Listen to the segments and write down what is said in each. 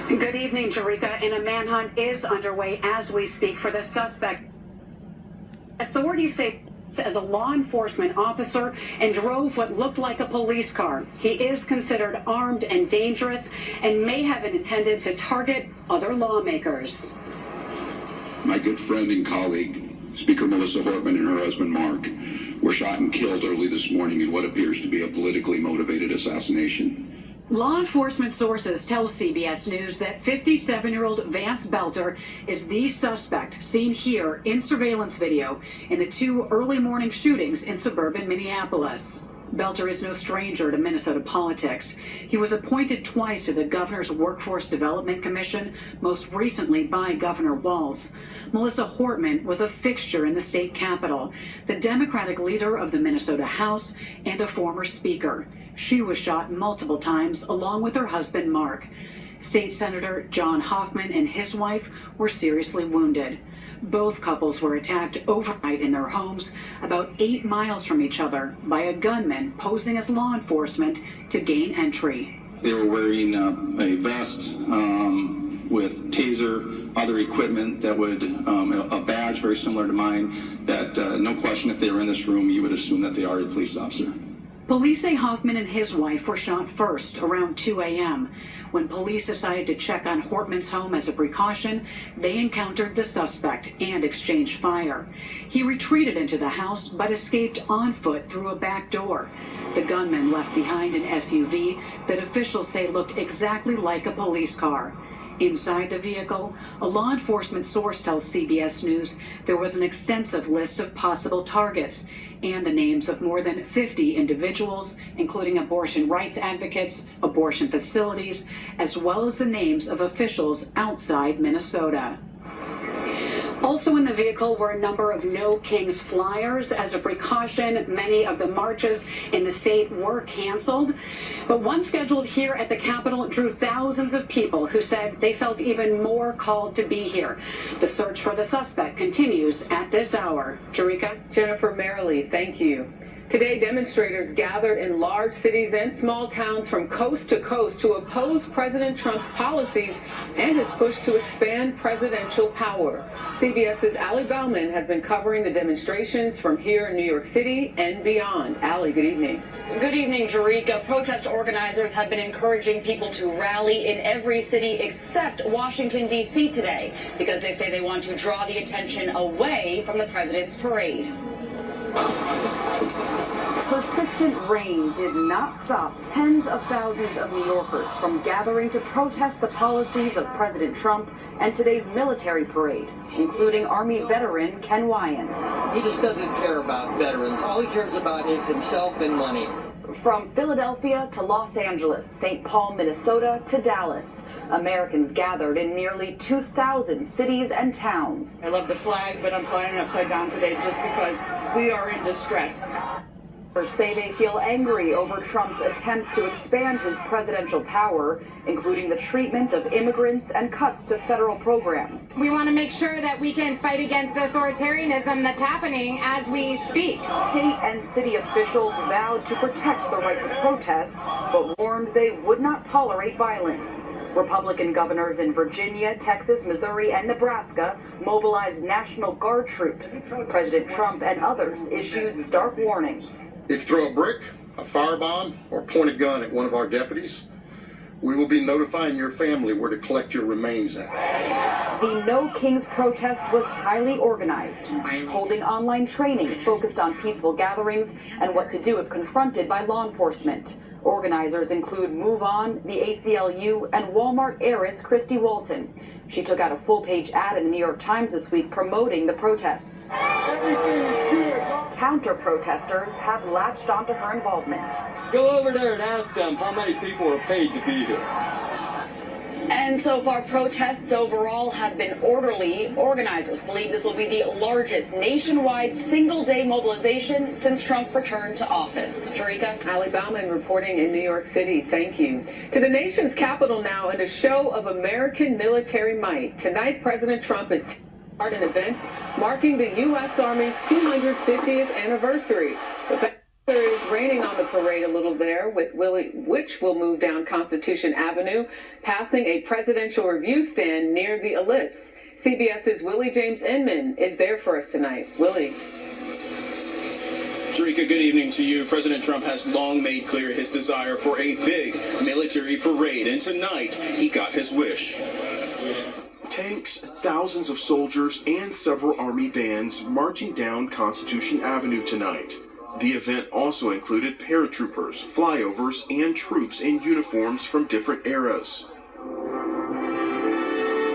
Good evening, Jerika. And a manhunt is underway as we speak for the suspect. Authorities say as a law enforcement officer and drove what looked like a police car. He is considered armed and dangerous and may have intended to target other lawmakers. My good friend and colleague, Speaker Melissa Hortman, and her husband Mark were shot and killed early this morning in what appears to be a politically motivated assassination. Law enforcement sources tell CBS News that 57-year-old Vance Belter is the suspect seen here in surveillance video in the two early morning shootings in suburban Minneapolis. Belter is no stranger to Minnesota politics. He was appointed twice to the governor's Workforce Development Commission, most recently by Governor Walz. Melissa Hortman was a fixture in the state capitol, the Democratic leader of the Minnesota House, and a former speaker. She was shot multiple times along with her husband, Mark. State Senator John Hoffman and his wife were seriously wounded. Both couples were attacked overnight in their homes about 8 miles from each other by a gunman posing as law enforcement to gain entry. They were wearing a vest with taser, other equipment that would, a badge very similar to mine, that no question if they were in this room, you would assume that they are a police officer. Police say Hoffman and his wife were shot first around 2 a.m. When police decided to check on Hortman's home as a precaution, they encountered the suspect and exchanged fire. He retreated into the house but escaped on foot through a back door. The gunman left behind an SUV that officials say looked exactly like a police car. Inside the vehicle, a law enforcement source tells CBS News there was an extensive list of possible targets and the names of more than 50 individuals, including abortion rights advocates, abortion facilities, as well as the names of officials outside Minnesota. Also in the vehicle were a number of No Kings flyers. As a precaution, many of the marches in the state were canceled. But one scheduled here at the Capitol drew thousands of people who said they felt even more called to be here. The search for the suspect continues at this hour. Jerika? Jennifer Merrily, thank you. Today, demonstrators gathered in large cities and small towns from coast to coast to oppose President Trump's policies and his push to expand presidential power. CBS's Allie Bauman has been covering the demonstrations from here in New York City and beyond. Allie, good evening. Good evening, Jerika. Protest organizers have been encouraging people to rally in every city except Washington, D.C. today because they say they want to draw the attention away from the president's parade. Persistent rain did not stop tens of thousands of New Yorkers from gathering to protest the policies of President Trump and today's military parade, including Army veteran Ken Wyan. He just doesn't care about veterans. All he cares about is himself and money. From Philadelphia to Los Angeles, St. Paul, Minnesota to Dallas, Americans gathered in nearly 2,000 cities and towns. I love the flag, but I'm flying it upside down today just because we are in distress. Say they feel angry over Trump's attempts to expand his presidential power, including the treatment of immigrants and cuts to federal programs. We want to make sure that we can fight against the authoritarianism that's happening as we speak. State and city officials vowed to protect the right to protest, but warned they would not tolerate violence. Republican governors in Virginia, Texas, Missouri, and Nebraska mobilized National Guard troops. President Trump and others issued stark warnings. If you throw a brick, a firebomb, or point a gun at one of our deputies, we will be notifying your family where to collect your remains at. The No Kings protest was highly organized, holding online trainings focused on peaceful gatherings and what to do if confronted by law enforcement. Organizers include Move On, the ACLU, and Walmart heiress Christy Walton. She took out a full-page ad in the New York Times this week promoting the protests. Everything is good. Counter-protesters have latched onto her involvement. Go over there and ask them how many people are paid to be here. And so far, protests overall have been orderly. Organizers believe this will be the largest nationwide single-day mobilization since Trump returned to office. Jerika? Allie Bauman reporting in New York City. Thank you. To the nation's capital now and a show of American military might. Tonight, President Trump is taking part in events marking the U.S. Army's 250th anniversary. It is raining on the parade a little there, which will move down Constitution Avenue, passing a presidential review stand near the ellipse. CBS's Willie James Inman is there for us tonight. Willie. Jerika, good evening to you. President Trump has long made clear his desire for a big military parade, and tonight he got his wish. Tanks, thousands of soldiers, and several Army bands marching down Constitution Avenue tonight. The event also included paratroopers, flyovers, and troops in uniforms from different eras.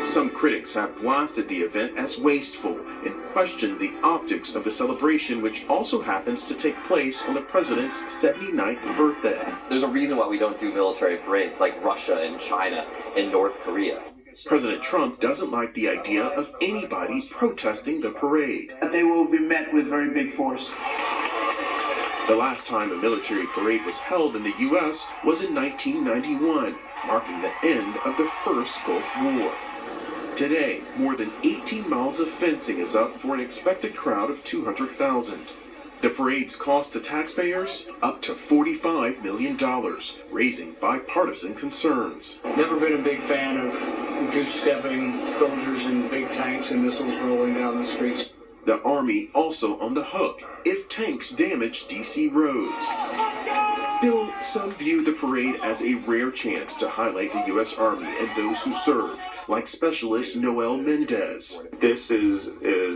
Some critics have blasted the event as wasteful and questioned the optics of the celebration, which also happens to take place on the president's 79th birthday. There's a reason why we don't do military parades like Russia and China and North Korea. President Trump doesn't like the idea of anybody protesting the parade. They will be met with very big force. The last time a military parade was held in the U.S. was in 1991, marking the end of the First Gulf War. Today, more than 18 miles of fencing is up for an expected crowd of 200,000. The parade's cost to taxpayers up to $45 million, raising bipartisan concerns. Never been a big fan of goose-stepping soldiers in big tanks and missiles rolling down the streets. The Army also on the hook if tanks damage D.C. roads. Still, some view the parade as a rare chance to highlight the U.S. Army and those who serve, like Specialist Noel Mendez. This is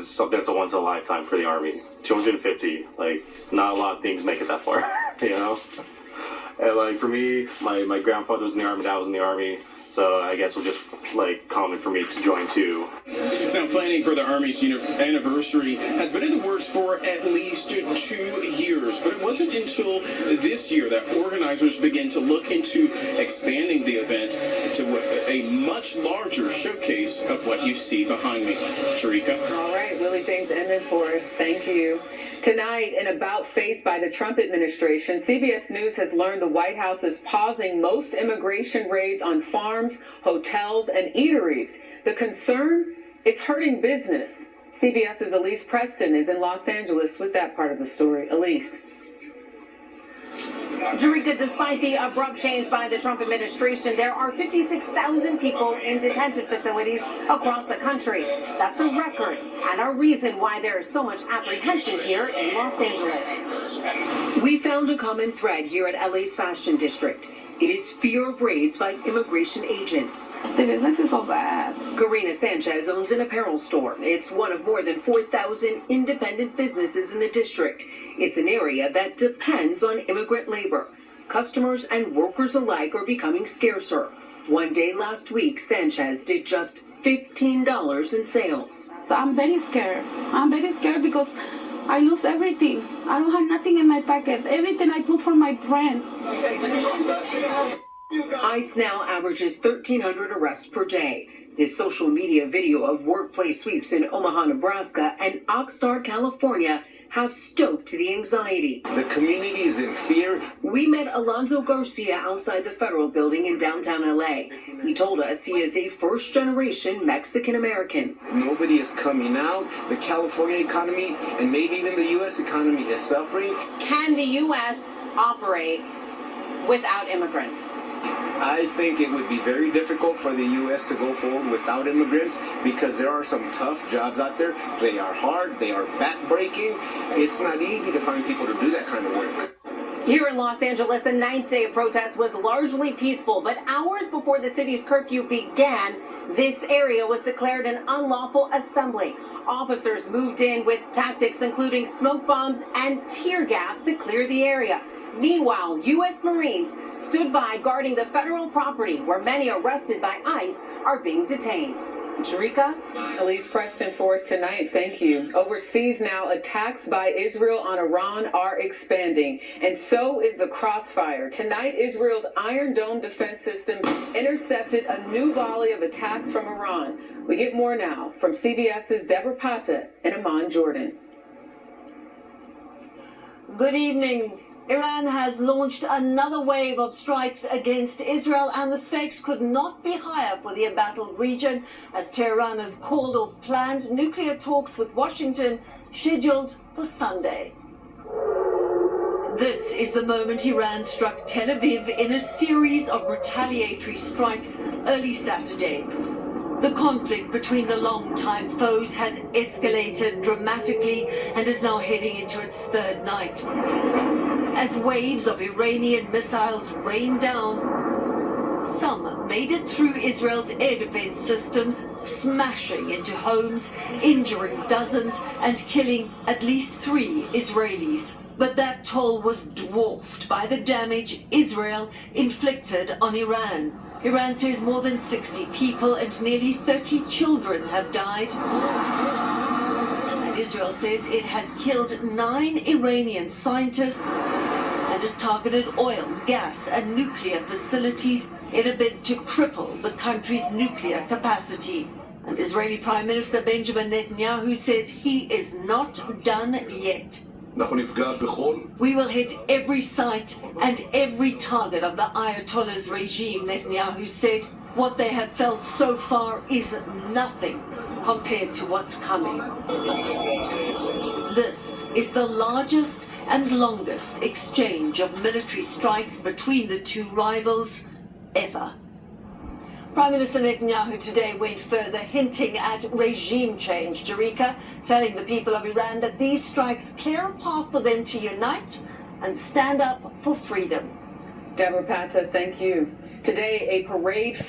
something that's a once-in-a-lifetime for the Army. 250, not a lot of things make it that far, you know? And, for me, my grandfather was in the Army, dad was in the Army, so I guess it was just, common for me to join, too. Now, planning for the Army's anniversary has been in the works for at least 2 years, but it wasn't until this year that organizers began to look into expanding the event to a much larger showcase of what you see behind me. Jerika. All right, Willie James Inman for us. Thank you. Tonight, in about face by the Trump administration, CBS News has learned the White House is pausing most immigration raids on farms, hotels, and eateries. The concern? It's hurting business. CBS's Elise Preston is in Los Angeles with that part of the story. Elise. Jerika, despite the abrupt change by the Trump administration, there are 56,000 people in detention facilities across the country. That's a record and a reason why there is so much apprehension here in Los Angeles. We found a common thread here at LA's Fashion District. It is fear of raids by immigration agents. The business is so bad. Karina Sanchez owns an apparel store. It's one of more than 4,000 independent businesses in the district. It's an area that depends on immigrant labor. Customers and workers alike are becoming scarcer. One day last week, Sanchez did just $15 in sales. So I'm very scared. I'm very scared because I lose everything. I don't have nothing in my pocket. Everything I put for my rent. ICE now averages 1,300 arrests per day. This social media video of workplace sweeps in Omaha, Nebraska and Oxnard, California have stoked the anxiety. The community is in fear. We met Alonzo Garcia outside the Federal Building in downtown LA. He told us he is a first-generation Mexican-American. Nobody is coming out. The California economy and maybe even the U.S. economy is suffering. Can the U.S. operate without immigrants? I think it would be very difficult for the U.S. to go forward without immigrants because there are some tough jobs out there. They are hard. They are back-breaking. It's not easy to find people to do that kind of work. Here in Los Angeles, the 9th day of protest was largely peaceful, but hours before the city's curfew began, this area was declared an unlawful assembly. Officers moved in with tactics including smoke bombs and tear gas to clear the area. Meanwhile, U.S. Marines stood by guarding the federal property where many arrested by ICE are being detained. Jerika? Elise Preston for us tonight. Thank you. Overseas now, attacks by Israel on Iran are expanding, and so is the crossfire. Tonight, Israel's Iron Dome defense system intercepted a new volley of attacks from Iran. We get more now from CBS's Deborah Pata in Amman, Jordan. Good evening. Iran has launched another wave of strikes against Israel, and the stakes could not be higher for the embattled region as Tehran has called off planned nuclear talks with Washington scheduled for Sunday. This is the moment Iran struck Tel Aviv in a series of retaliatory strikes early Saturday. The conflict between the longtime foes has escalated dramatically and is now heading into its third night. As waves of Iranian missiles rain down, some made it through Israel's air defense systems, smashing into homes, injuring dozens, and killing at least 3 Israelis. But that toll was dwarfed by the damage Israel inflicted on Iran. Iran says more than 60 people and nearly 30 children have died. And Israel says it has killed 9 Iranian scientists and has targeted oil, gas, and nuclear facilities in a bid to cripple the country's nuclear capacity. And Israeli Prime Minister Benjamin Netanyahu says he is not done yet. We will hit every site and every target of the Ayatollah's regime, Netanyahu said. What they have felt so far is nothing compared to what's coming. This is the largest and longest exchange of military strikes between the two rivals ever. Prime Minister Netanyahu today went further, hinting at regime change. Jarika telling the people of Iran that these strikes clear a path for them to unite and stand up for freedom. Deborah Patta, thank you. Today, a parade